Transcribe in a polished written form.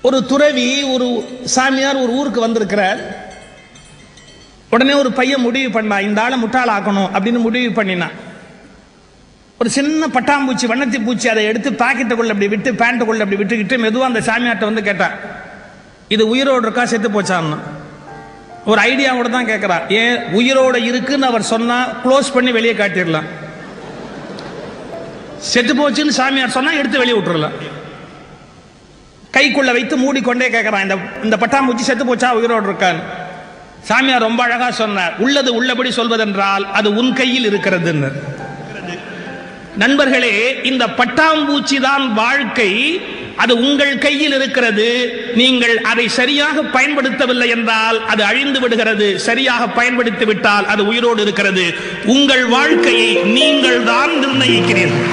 ஒரு துறவி ஒரு சாமியார் ஒரு ஊருக்கு வந்திருக்கிறார். உடனே ஒரு பையன் முடிவு பண்ணா, இந்த ஆளை முட்டாளாக்கணும் அப்படின்னு முடிவு பண்ணினான். ஒரு சின்ன பட்டாம்பூச்சி, வண்ணத்தி பூச்சி, அதை எடுத்து பாக்கெட்டுக்குள்ள அப்படி விட்டு, பேண்ட்டுக்குள்ள அப்படி விட்டுக்கிட்டு மெதுவாக அந்த சாமியார்ட்ட வந்து கேட்டான், இது உயிரோடு இருக்கா செத்து போச்சான்னு. ஒரு ஐடியாவோட தான் கேட்கிறா. ஏன் உயிரோட இருக்குன்னு அவர் சொன்னா க்ளோஸ் பண்ணி வெளியே காட்டிடலாம், செத்து போச்சுன்னு சாமியார் சொன்னா எடுத்து வெளியே விட்டுறலாம். கைக்குள்ள வைத்து மூடிக்கொண்டே கேட்கிறான், இந்த பட்டாம்பூச்சி செத்து போச்சா உயிரோடு இருக்கான்னு. சாமியார் ரொம்ப அழகா சொன்னார், உள்ளது உள்ளபடி சொல்வதென்றால் அது உன் கையில் இருக்கிறதுன்னு. நண்பர்களே, இந்த பட்டாம்பூச்சி தான் வாழ்க்கை, அது உங்கள் கையில் இருக்கிறது. நீங்கள் அதை சரியாக பயன்படுத்தவில்லை என்றால் அது அழிந்து விடுகிறது, சரியாக பயன்படுத்தி விட்டால் அது உயிரோடு இருக்கிறது. உங்கள் வாழ்க்கையை நீங்கள் தான் நிர்ணயிக்கிறீர்கள்.